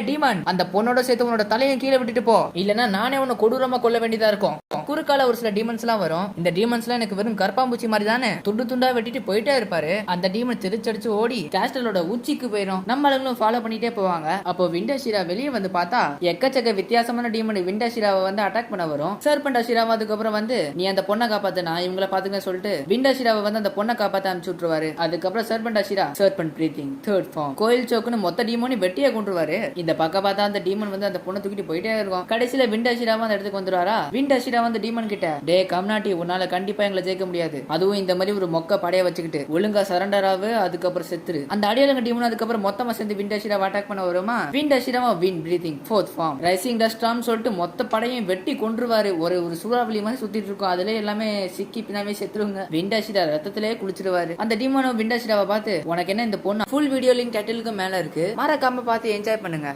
Demon அந்த பொண்ணோட சேர்த்து உன்னோட தலையை கீழே விட்டுட்டு போ, இல்லனா நானே உன்னை கொடூரமா கொல்ல வேண்டியதா இருக்கும். குறுக்கால ஒரு சில டீமன்ஸ் எல்லாம் வரும். இந்த டீமன்ஸ் எல்லாம் எனக்கு வெறும் கற்பாம்பூச்சி மாதிரி தானே துண்டு துண்டா வெட்டிட்டு போயிட்டே இருப்பாரு. அந்த டீமன் திருச்சடிச்சு ஓடி கேஸ்டலோட உச்சிக்கு போயிடும். நம்ம ஆளுங்களும் ஃபாலோ பண்ணிட்டே போவாங்க. அப்போ விண்டஷிரா வெளியே வந்து பார்த்தா எக்கச்சக்க வித்தியாசமான டீமன் விண்டஷிராவை வந்து அட்டாக் பண்ண வரும். சர்பண்டா ஷிராவா அதுக்கப்புறம் வந்து நீ அந்த பொண்ணை காப்பாத்து, நான் இவங்களை பாத்துக்க சொல்லிட்டு விண்டஷிராவை வந்து அந்த பொண்ணை காப்பாத்த அனுப்பிச்சு விட்டுருவாரு. அதுக்கப்புறம் சர்பண்டா ஷிரா சர்பண்ட் பிரீத்திங் தேர்ட் ஃபார்ம் கோயில் சோக்குன்னு மொத்த டீமோனி வெட்டியை கொண்டுருவாரு. இந்த பக்கம் பார்த்தா அந்த டீமன் வந்து அந்த பொண்ணை தூக்கிட்டு போயிட்டே இருக்கும். கடைசியில விண்டஷிராவா அந்த இடத்துக்கு வந்துருவாரா. விண்டஷிரா வந்து டீமன் கிட்ட டே கம்னாட்டி உன்னால கண்டிப்பா எங்களை ஜெயிக்க முடியாது, அதுவும் இந்த மாதிரி ஒரு மொக்க படைய வச்சுக்கிட்டு ஒழுங்கா சரண்டர் ஆகு, அதுக்கப்புறம் செத்துரு. அந்த அடியாளங்க டீமன் அதுக்கப்புறம் மொத்தமா சேர்ந்து விண்டஷிராவை அட்டாக் பண்ண வருமா. விண்டஷிராவா wind breathing fourth form rising dust storm சொல்லிட்டு மொத்த படையும் வெட்டி கொன்றுவாரு. ஒரு சூறாவளி மாதிரி சுத்திட்டு இருக்கும். அதுல எல்லாமே சிக்கி பின்னாவே செத்துருங்க. விண்டஷிரா ரத்தத்திலே குளிச்சிருவாரு. அந்த டீமனும் விண்டஷிராவை பார்த்து உனக்கு என்ன இந்த பொண்ணு. ஃபுல் வீடியோ லிங்க் டைட்டிலுக்கு மேல இருக்கு, மறக்காம பார்த்து என்ஜாய் பண்ணுங்க.